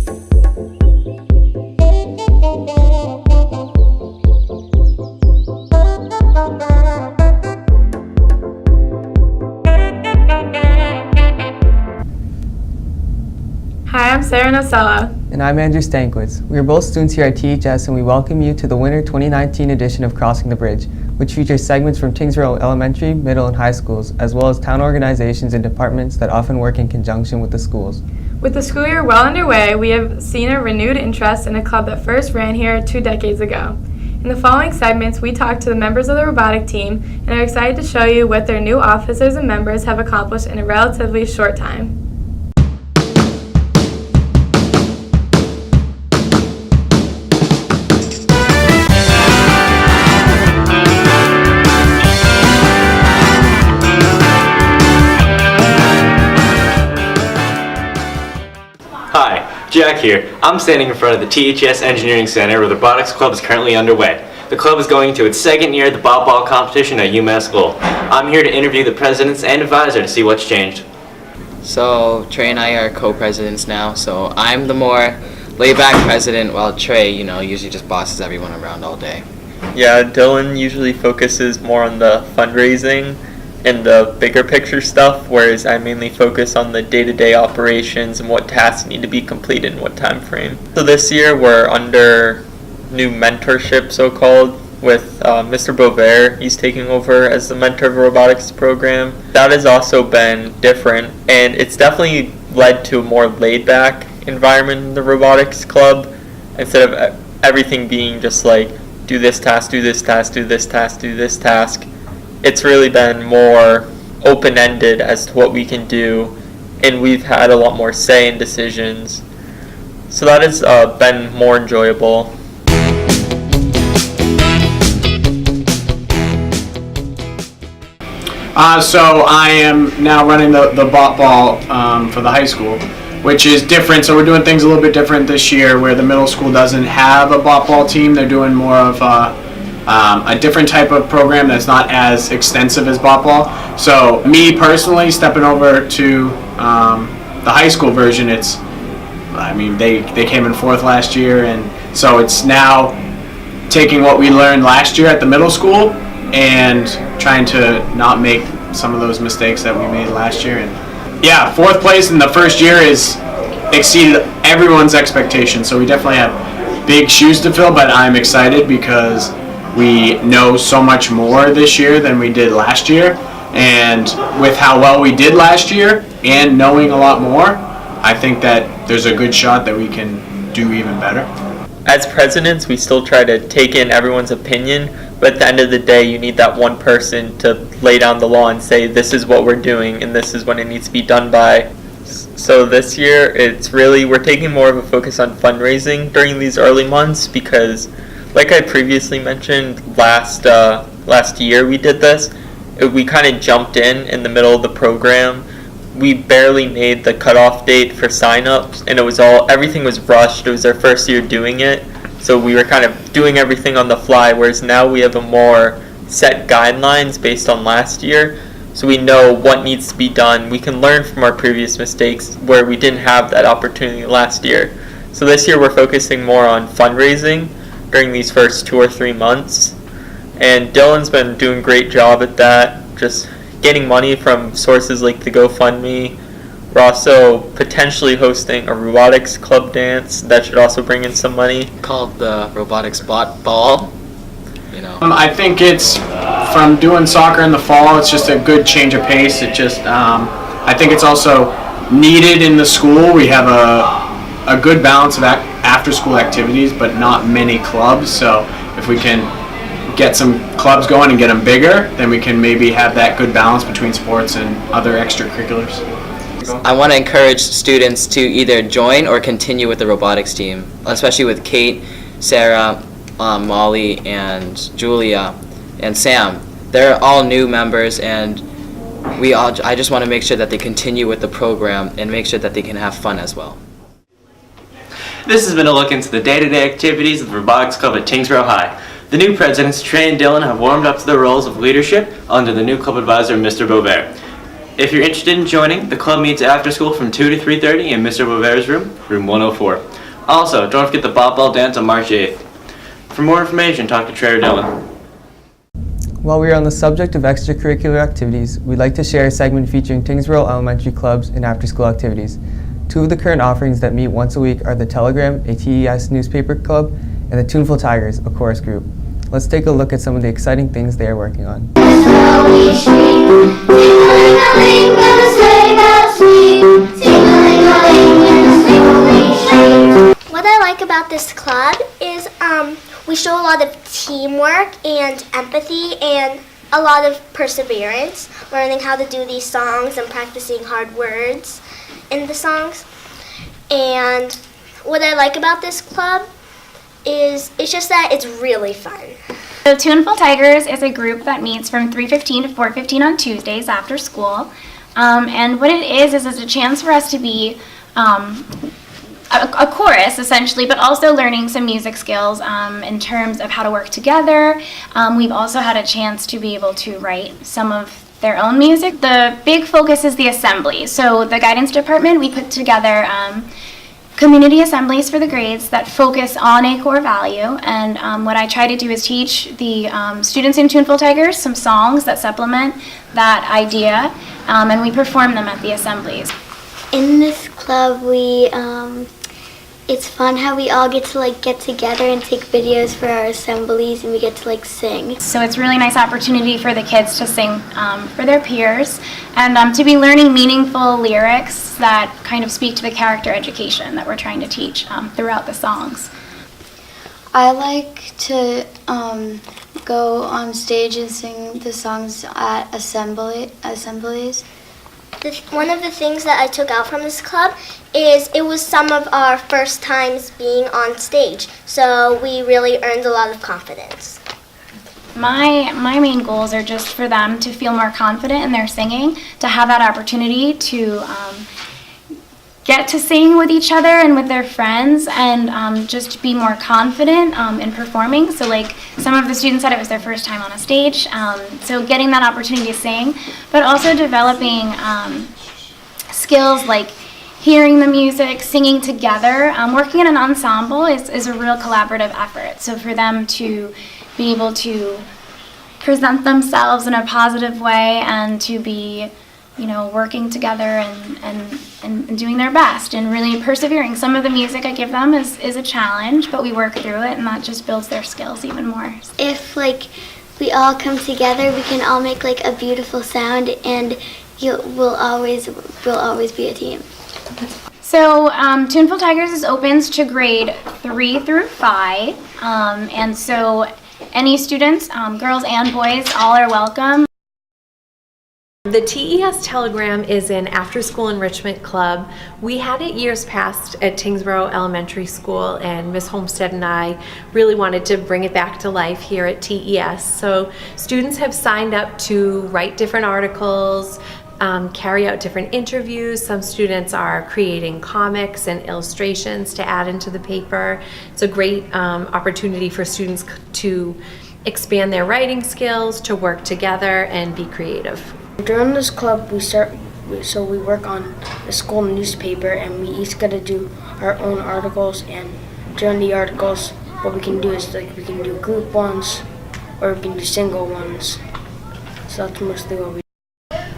Hi, I'm Sarah Nocella. And I'm Andrew Stankwitz. We are both students here at THS, and we welcome you to the winter 2019 edition of Crossing the Bridge, which features segments from Tyngsborough elementary, middle, and high schools, as well as town organizations and departments that often work in conjunction with the schools. With the school year well underway, we have seen a renewed interest in a club that first ran here 2 decades ago. In the following segments, we talked to the members of the robotic team and are excited to show you what their new officers and members have accomplished in a relatively short time. Hi, Jack here. I'm standing in front of the THS Engineering Center where the Robotics Club is currently underway. The club is going to its second year at the Bob Ball competition at UMass School. I'm here to interview the presidents and advisor to see what's changed. So Trey and I are co-presidents now, so I'm the more laid-back president while Trey, usually just bosses everyone around all day. Yeah, Dylan usually focuses more on the fundraising and the bigger picture stuff, whereas I mainly focus on the day-to-day operations and what tasks need to be completed in what time frame. So this year we're under new mentorship, so-called, with Mr. Bovair. He's taking over as the mentor of the robotics program. That has also been different, and it's definitely led to a more laid-back environment in the robotics club, instead of everything being just like, do this task, do this task, do this task, do this task. It's really been more open-ended as to what we can do, and we've had a lot more say in decisions. So that has been more enjoyable. So I am now running the bot ball for the high school, which is different. So we're doing things a little bit different this year, where the middle school doesn't have a bot ball team. They're doing more of a different type of program that's not as extensive as bot ball. So me personally stepping over to the high school version, they came in 4th last year, and so it's now taking what we learned last year at the middle school and trying to not make some of those mistakes that we made last year. And yeah, 4th place in the first year is exceeded everyone's expectations. So we definitely have big shoes to fill, but I'm excited because we know so much more this year than we did last year. And with how well we did last year and knowing a lot more, I think that there's a good shot that we can do even better. As presidents, we still try to take in everyone's opinion, but at the end of the day, you need that one person to lay down the law and say, this is what we're doing and this is when it needs to be done by. So this year, we're taking more of a focus on fundraising during these early months, because like I previously mentioned, last year we did this. We kind of jumped in the middle of the program. We barely made the cutoff date for sign-ups, and everything was rushed. It was our first year doing it, so we were kind of doing everything on the fly, whereas now we have a more set guidelines based on last year, so we know what needs to be done. We can learn from our previous mistakes where we didn't have that opportunity last year. So this year we're focusing more on fundraising during these first 2 or 3 months, and Dylan's been doing a great job at that, just getting money from sources like the GoFundMe. We're also potentially hosting a robotics club dance that should also bring in some money. Called the Robotics Bot Ball. I think it's, from doing soccer in the fall, it's just a good change of pace. I think it's also needed in the school. We have a good balance of after-school activities, but not many clubs. So if we can get some clubs going and get them bigger, then we can maybe have that good balance between sports and other extracurriculars. I want to encourage students to either join or continue with the robotics team, especially with Kate, Sarah, Molly, and Julia, and Sam. They're all new members, and I just want to make sure that they continue with the program and make sure that they can have fun as well. This has been a look into the day-to-day activities of the Robotics Club at Tyngsborough High. The new presidents, Trey and Dylan, have warmed up to their roles of leadership under the new club advisor, Mr. Bovair. If you're interested in joining, the club meets after school from 2 to 3:30 in Mr. Bovair's room, room 104. Also, don't forget the Bop Ball Dance on March 8th. For more information, talk to Trey or Dylan. While we are on the subject of extracurricular activities, we'd like to share a segment featuring Tyngsborough elementary clubs and after-school activities. Two of the current offerings that meet once a week are the Telegram, a TES newspaper club, and the Tuneful Tigers, a chorus group. Let's take a look at some of the exciting things they are working on. What I like about this club is we show a lot of teamwork and empathy and a lot of perseverance, learning how to do these songs and practicing hard words in the songs. And what I like about this club is it's just that it's really fun. So Tuneful Tigers is a group that meets from 3:15 to 4:15 on Tuesdays after school. And what it is it's a chance for us to be a chorus, essentially, but also learning some music skills in terms of how to work together. We've also had a chance to be able to write some of their own music. The big focus is the assembly. So the guidance department, we put together community assemblies for the grades that focus on a core value, and what I try to do is teach the students in Tuneful Tigers some songs that supplement that idea, and we perform them at the assemblies. In this club, it's fun how we all get to get together and take videos for our assemblies, and we get to sing. So it's a really nice opportunity for the kids to sing for their peers and to be learning meaningful lyrics that kind of speak to the character education that we're trying to teach throughout the songs. I like to go on stage and sing the songs at assemblies. One of the things that I took out from this club is it was some of our first times being on stage, so we really earned a lot of confidence. My main goals are just for them to feel more confident in their singing, to have that opportunity to get to sing with each other and with their friends, and just be more confident in performing. So some of the students said it was their first time on a stage, so getting that opportunity to sing, but also developing skills like hearing the music, singing together. Working in an ensemble is a real collaborative effort. So for them to be able to present themselves in a positive way and to be working together and doing their best and really persevering. Some of the music I give them is a challenge, but we work through it, and that just builds their skills even more. If we all come together, we can all make a beautiful sound, and we'll always be a team. So Tuneful Tigers is open to grade 3 through 5, and so any students, girls and boys, all are welcome. The TES Telegram is an after-school enrichment club. We had it years past at Tyngsborough Elementary School, and Ms. Homestead and I really wanted to bring it back to life here at TES. So students have signed up to write different articles, carry out different interviews. Some students are creating comics and illustrations to add into the paper. It's a great opportunity for students to expand their writing skills, to work together, and be creative. During this club, we work on the school newspaper, and we each got to do our own articles. And during the articles, what we can do is we can do group ones, or we can do single ones. So that's mostly what we do.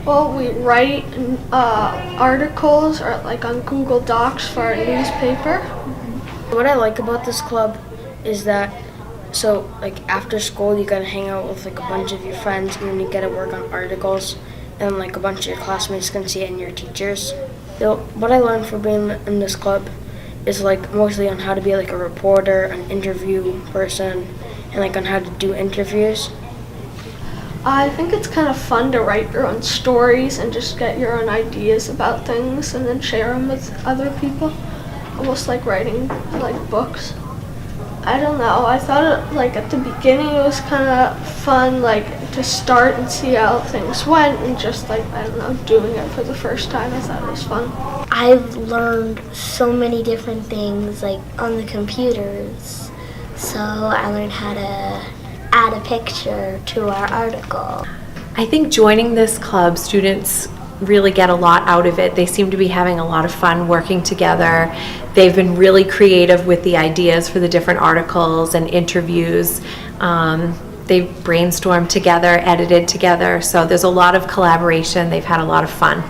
Well, we write articles or on Google Docs for our newspaper. What I like about this club is that after school you gotta hang out with a bunch of your friends, and then you gotta work on articles, and a bunch of your classmates can see it and your teachers. So what I learned from being in this club is mostly on how to be a reporter, an interview person, and on how to do interviews. I think it's kind of fun to write your own stories and just get your own ideas about things and then share them with other people, almost like writing books. I don't know, I thought at the beginning it was kind of fun to start and see how things went, and just doing it for the first time, I thought it was fun. I've learned so many different things on the computers. So I learned how to add a picture to our article. I think joining this club, students really get a lot out of it. They seem to be having a lot of fun working together. They've been really creative with the ideas for the different articles and interviews. They've brainstormed together, edited together, so there's a lot of collaboration. They've had a lot of fun.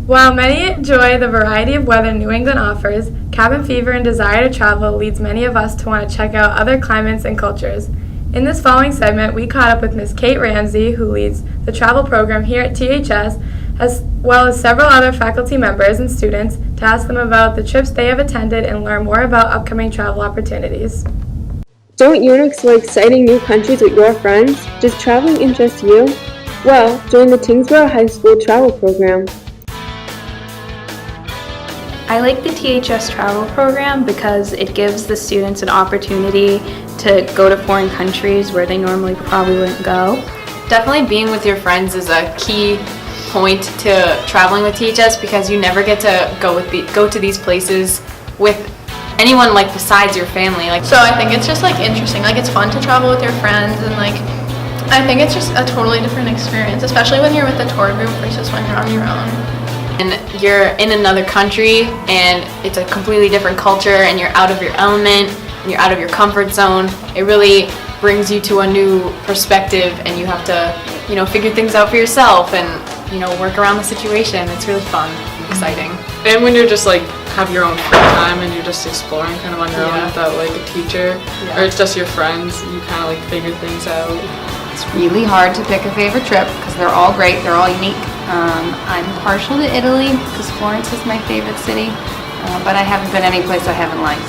While many enjoy the variety of weather New England offers, cabin fever and desire to travel leads many of us to want to check out other climates and cultures. In this following segment, we caught up with Ms. Kate Ramsey, who leads the travel program here at THS, as well as several other faculty members and students, to ask them about the trips they have attended and learn more about upcoming travel opportunities. Don't you want to explore exciting new countries with your friends? Does traveling interest you? Well, join the Tyngsborough High School travel program. I like the THS travel program because it gives the students an opportunity to go to foreign countries where they normally probably wouldn't go. Definitely being with your friends is a key point to traveling with THS because you never get to go to these places with anyone like besides your family. So I think it's just like interesting. Like it's fun to travel with your friends, and like I think it's just a totally different experience, especially when you're with a tour group versus when you're on your own. And you're in another country and it's a completely different culture and you're out of your element and you're out of your comfort zone. It really brings you to a new perspective and you have to, figure things out for yourself and, work around the situation. It's really fun and exciting. And when you're just have your own free time and you're just exploring kind of on your own without a teacher or it's just your friends, you kind of figure things out. It's really hard to pick a favorite trip because they're all great, they're all unique. I'm partial to Italy because Florence is my favorite city, but I haven't been any place I haven't liked.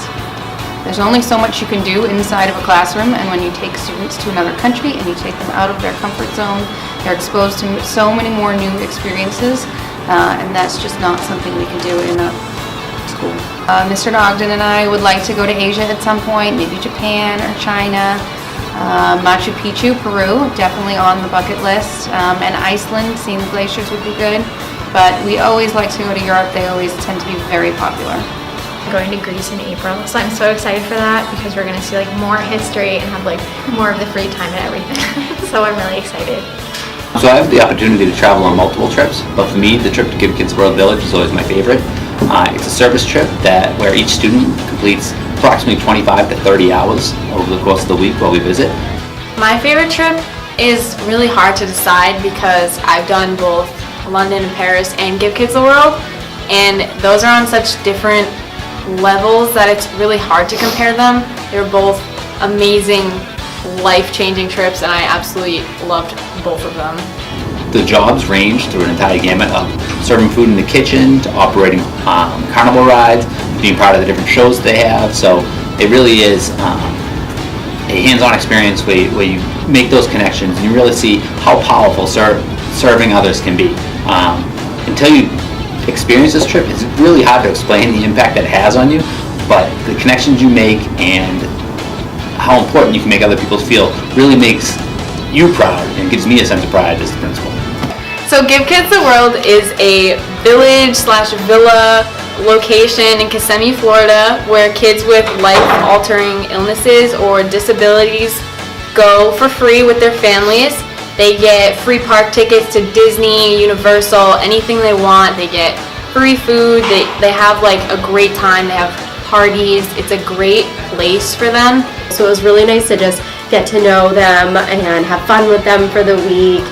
There's only so much you can do inside of a classroom, and when you take students to another country and you take them out of their comfort zone, they're exposed to so many more new experiences, and that's just not something we can do in a school. Mr. Ogden and I would like to go to Asia at some point, maybe Japan or China. Machu Picchu, Peru, definitely on the bucket list, and Iceland, seeing the glaciers would be good, but we always like to go to Europe. They always tend to be very popular. Going to Greece in April, so I'm so excited for that because we're going to see more history and have more of the free time and everything. So I'm really excited. So I have the opportunity to travel on multiple trips, but for me the trip to Give Kids World Village is always my favorite. It's a service trip where each student completes approximately 25 to 30 hours over the course of the week while we visit. My favorite trip is really hard to decide because I've done both London and Paris and Give Kids the World, and those are on such different levels that it's really hard to compare them. They're both amazing, life-changing trips, and I absolutely loved both of them. The jobs range through an entire gamut of serving food in the kitchen to operating carnival rides, being part of the different shows they have. So it really is a hands-on experience where you make those connections and you really see how powerful serving others can be. Until you experience this trip, it's really hard to explain the impact that it has on you, but the connections you make and how important you can make other people feel really makes you proud and gives me a sense of pride as the principal. So Give Kids the World is a village/villa location in Kissimmee, Florida, where kids with life-altering illnesses or disabilities go for free with their families. They get free park tickets to Disney, Universal, anything they want. They get free food. They have a great time. They have parties. It's a great place for them. So it was really nice to just get to know them and have fun with them for the week.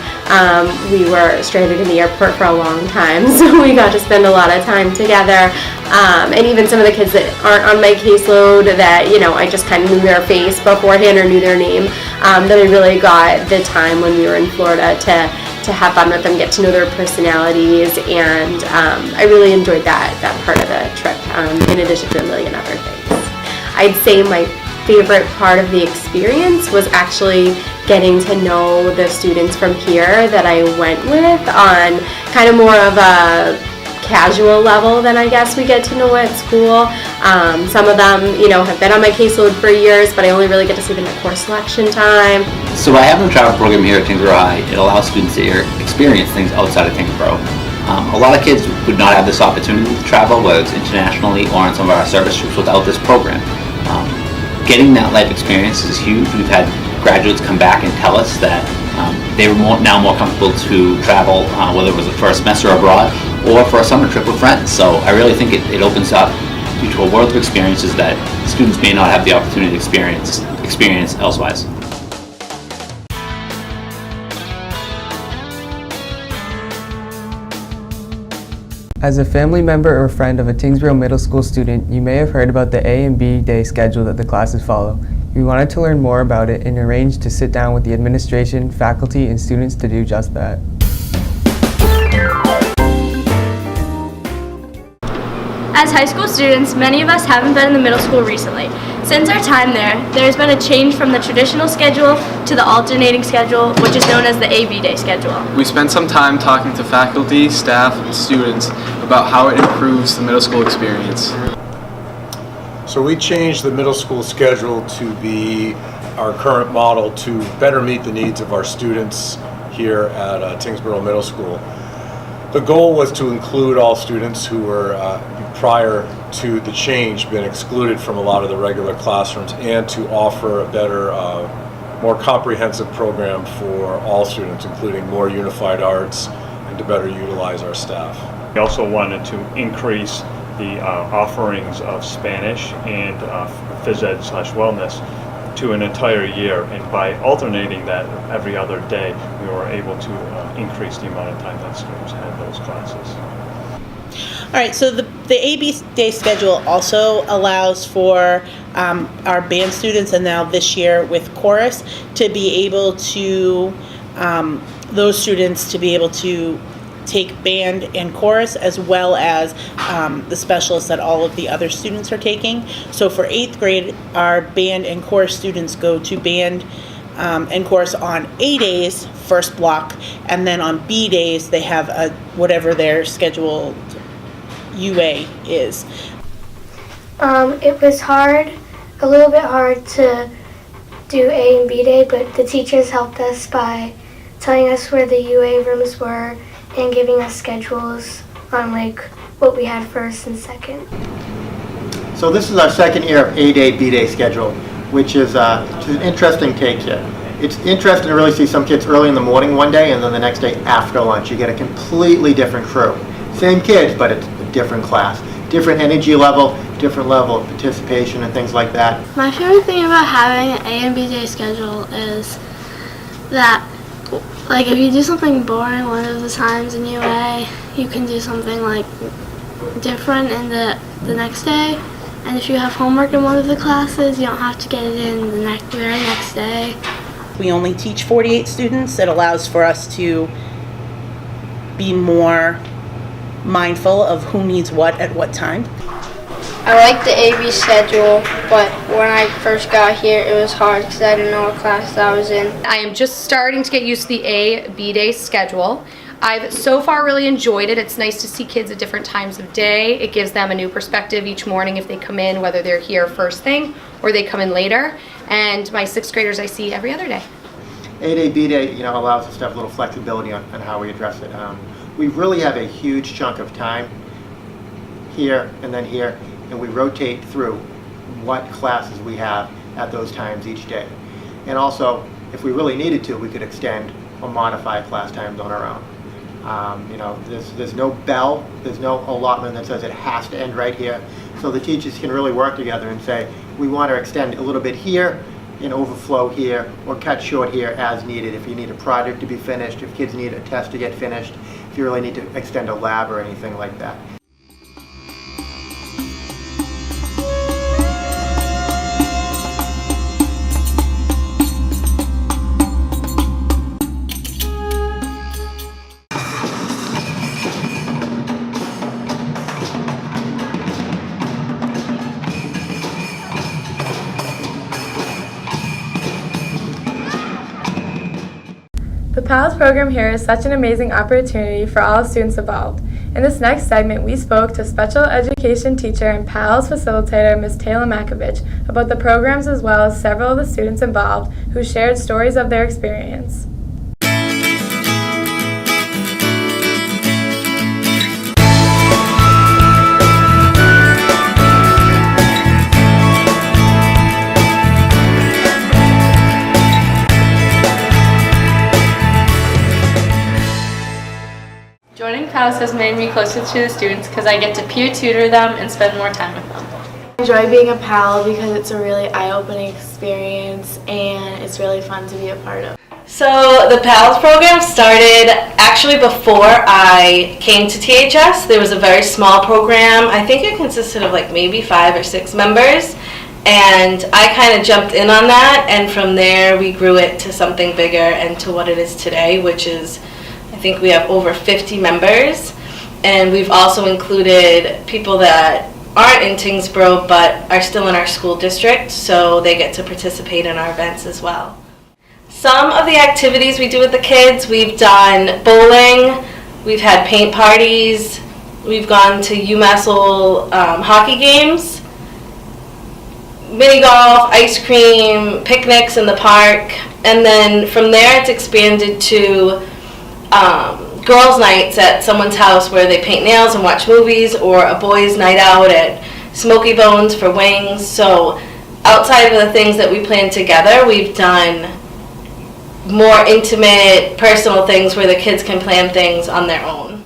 We were stranded in the airport for a long time, so we got to spend a lot of time together. And even some of the kids that aren't on my caseload that, I just kind of knew their face beforehand or knew their name, that I really got the time when we were in Florida to have fun with them, get to know their personalities, and I really enjoyed that part of the trip, in addition to a million other things. I'd say my favorite part of the experience was actually getting to know the students from here that I went with on kind of more of a casual level than I guess we get to know at school. Some of them, have been on my caseload for years, but I only really get to see them at course selection time. So by having a travel program here at Tyngsborough High, it allows students to experience things outside of Tyngsborough. A lot of kids would not have this opportunity to travel, whether it's internationally or on some of our service trips, without this program. Getting that life experience is huge. We've had graduates come back and tell us that they were now more comfortable to travel, whether it was for a semester abroad or for a summer trip with friends. So I really think it opens up you to a world of experiences that students may not have the opportunity to experience elsewise. As a family member or friend of a Tyngsborough Middle School student, you may have heard about the A and B day schedule that the classes follow. We wanted to learn more about it and arranged to sit down with the administration, faculty, and students to do just that. As high school students, many of us haven't been in the middle school recently. Since our time there has been a change from the traditional schedule to the alternating schedule, which is known as the AB Day schedule. We spent some time talking to faculty, staff, and students about how it improves the middle school experience. So we changed the middle school schedule to be our current model to better meet the needs of our students here at Tyngsborough Middle School. The goal was to include all students who were prior to the change been excluded from a lot of the regular classrooms, and to offer a better, more comprehensive program for all students, including more unified arts, and to better utilize our staff. We also wanted to increase the offerings of Spanish and phys ed / wellness to an entire year, and by alternating that every other day, we were able to increase the amount of time that students had those classes. All right, so the AB Day schedule also allows for our band students, and now this year with chorus, to be able to, those students to be able to take band and chorus, as well as the specialists that all of the other students are taking. So for 8th grade, our band and chorus students go to band and chorus on A days, first block, and then on B days they have whatever their scheduled UA is. It was a little bit hard to do A and B day, but the teachers helped us by telling us where the UA rooms were and giving us schedules on what we had first and second. So this is our second year of A-Day, B-Day schedule, which is just an interesting take here. It's interesting to really see some kids early in the morning one day, and then the next day after lunch. You get a completely different crew. Same kids, but it's a different class. Different energy level, different level of participation and things like that. My favorite thing about having an A and B day schedule is that if you do something boring one of the times in UA, you can do something different in the next day. And if you have homework in one of the classes, you don't have to get it in the very next day. We only teach 48 students. It allows for us to be more mindful of who needs what at what time. I like the AB schedule, but when I first got here, it was hard because I didn't know what class I was in. I am just starting to get used to the A-B day schedule. I've so far really enjoyed it. It's nice to see kids at different times of day. It gives them a new perspective each morning if they come in, whether they're here first thing or they come in later. And my 6th graders I see every other day. A-Day, B-Day, allows us to have a little flexibility on how we address it. We really have a huge chunk of time here and then here, and we rotate through what classes we have at those times each day. And also, if we really needed to, we could extend or modify class times on our own. There's no bell, there's no allotment that says it has to end right here. So the teachers can really work together and say, we want to extend a little bit here and overflow here, or cut short here as needed. If you need a project to be finished, if kids need a test to get finished, if you really need to extend a lab or anything like that. The PALS program here is such an amazing opportunity for all students involved. In this next segment, we spoke to special education teacher and PALS facilitator Ms. Taylor Makovich about the programs, as well as several of the students involved who shared stories of their experience. Joining PALS has made me closer to the students because I get to peer tutor them and spend more time with them. I enjoy being a PAL because it's a really eye-opening experience and it's really fun to be a part of. So the PALS program started actually before I came to THS. There was a very small program. I think it consisted of like maybe 5 or 6 members. And I kind of jumped in on that, and from there we grew it to something bigger and to what it is today, which is, I think we have over 50 members. And we've also included people that aren't in Tyngsborough but are still in our school district, so they get to participate in our events as well. Some of the activities we do with the kids, we've done bowling, we've had paint parties, we've gone to UMass hockey games, mini golf, ice cream, picnics in the park, and then from there it's expanded to girls' nights at someone's house where they paint nails and watch movies, or a boys' night out at Smoky Bones for wings. So outside of the things that we plan together, we've done more intimate, personal things where the kids can plan things on their own.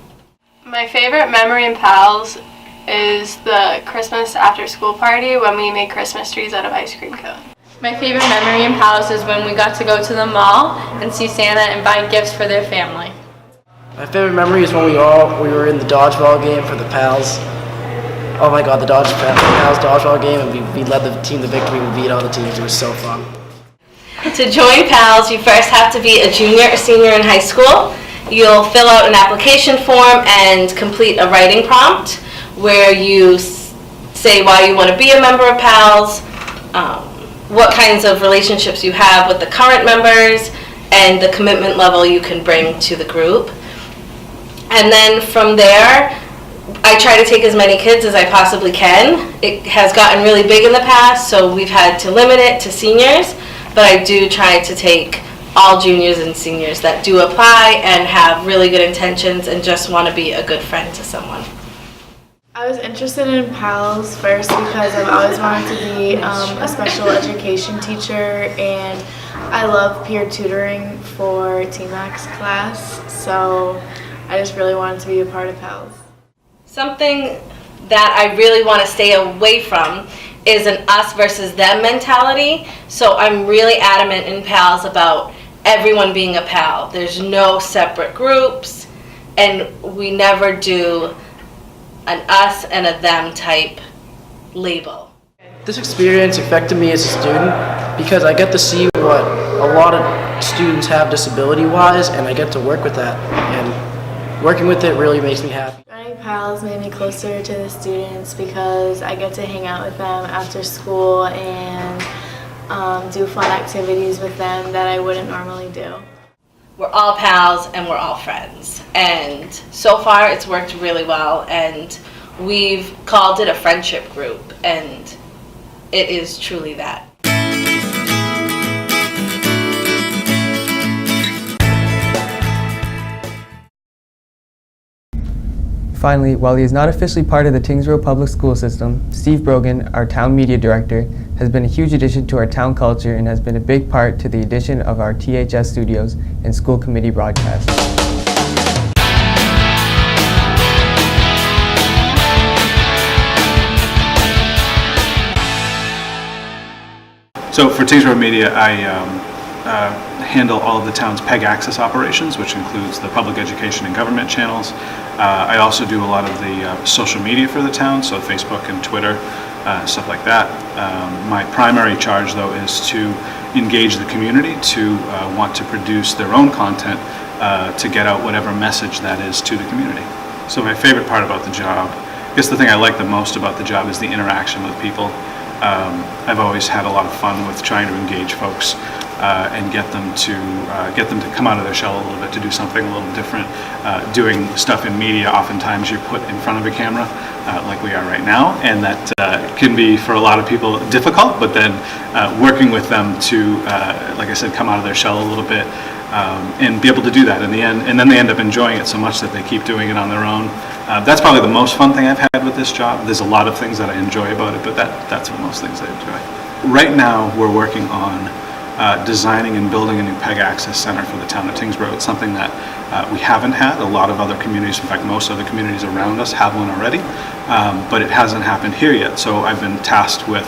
My favorite memory in PALS is the Christmas after-school party when we made Christmas trees out of ice cream cones. My favorite memory in PALS is when we got to go to the mall and see Santa and buy gifts for their family. My favorite memory is when we were in the dodgeball game for the PALS. Oh my god, the PALS dodgeball game, and we led the team to victory and beat all the teams. It was so fun. To join PALS, you first have to be a junior or senior in high school. You'll fill out an application form and complete a writing prompt where you say why you want to be a member of PALS, what kinds of relationships you have with the current members, and the commitment level you can bring to the group. And then from there, I try to take as many kids as I possibly can. It has gotten really big in the past, so we've had to limit it to seniors, but I do try to take all juniors and seniors that do apply and have really good intentions and just want to be a good friend to someone. I was interested in PALS first because I've always wanted to be a special education teacher, and I love peer tutoring for TMAX class, so I just really wanted to be a part of PALS. Something that I really want to stay away from is an us versus them mentality, so I'm really adamant in PALS about everyone being a PAL. There's no separate groups, and we never do an us and a them type label. This experience affected me as a student because I get to see what a lot of students have disability-wise, and I get to work with that, and working with it really makes me happy. Joining PALS made me closer to the students because I get to hang out with them after school and do fun activities with them that I wouldn't normally do. We're all pals and we're all friends, and so far it's worked really well, and we've called it a friendship group, and it is truly that. Finally, while he is not officially part of the Tyngsborough public school system, Steve Brogan, our town media director, has been a huge addition to our town culture and has been a big part to the addition of our THS studios and school committee broadcasts. So for Tyngsborough Media, I handle all of the town's PEG access operations, which includes the public education and government channels. I also do a lot of the social media for the town, so Facebook and Twitter, stuff like that. My primary charge, though, is to engage the community to want to produce their own content to get out whatever message that is to the community. So my favorite part about the job, I guess the thing I like the most about the job is the interaction with people. I've always had a lot of fun with trying to engage folks and get them to come out of their shell a little bit, to do something a little different. Doing stuff in media, oftentimes you're put in front of a camera, like we are right now, and that can be, for a lot of people, difficult, but then working with them to, like I said, come out of their shell a little bit and be able to do that in the end, and then they end up enjoying it so much that they keep doing it on their own. That's probably the most fun thing I've had with this job. There's a lot of things that I enjoy about it, but that's what most things I enjoy. Right now, we're working on designing and building a new PEG Access Center for the town of Tyngsborough. It's something that we haven't had. A lot of other communities, in fact most other communities around us have one already, but it hasn't happened here yet. So I've been tasked with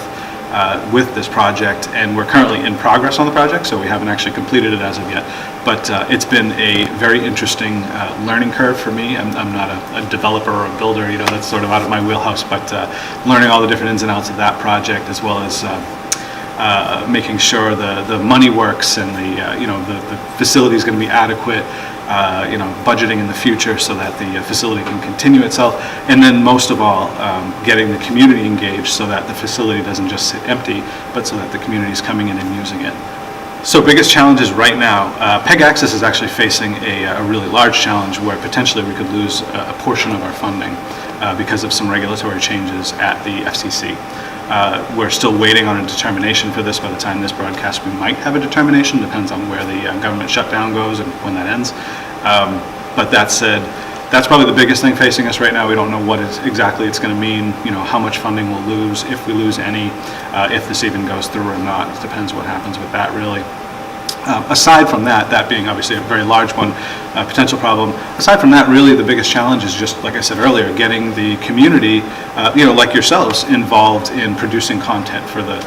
this project, and we're currently in progress on the project, so we haven't actually completed it as of yet. But it's been a very interesting learning curve for me. I'm not a developer or a builder, you know, that's sort of out of my wheelhouse, but learning all the different ins and outs of that project, as well as making sure the money works and the facility is going to be adequate, budgeting in the future so that the facility can continue itself, and then most of all, getting the community engaged so that the facility doesn't just sit empty, but so that the community is coming in and using it. So biggest challenges right now, PEG Access is actually facing a really large challenge where potentially we could lose a portion of our funding because of some regulatory changes at the FCC. We're still waiting on a determination for this. By the time this broadcast, we might have a determination. Depends on where the government shutdown goes and when that ends. But that said, that's probably the biggest thing facing us right now. We don't know what exactly it's going to mean, how much funding we'll lose, if we lose any, if this even goes through or not. It depends what happens with that, really. Aside from that being obviously a very large one, potential problem, aside from that, really the biggest challenge is just, like I said earlier, getting the community, like yourselves, involved in producing content for the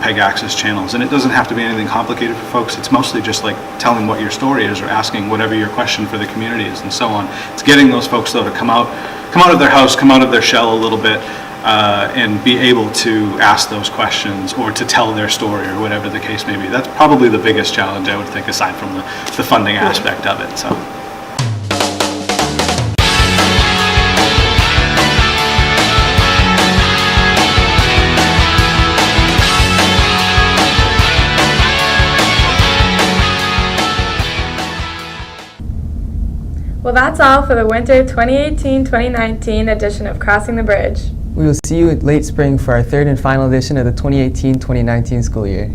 PEG Access channels. And it doesn't have to be anything complicated for folks. It's mostly just like telling what your story is or asking whatever your question for the community is and so on. It's getting those folks, though, to come out of their house, come out of their shell a little bit, and be able to ask those questions or to tell their story or whatever the case may be. That's probably the biggest challenge, I would think, aside from the funding aspect of it. So. Well, that's all for the winter 2018-2019 edition of Crossing the Bridge. We will see you late spring for our third and final edition of the 2018-2019 school year.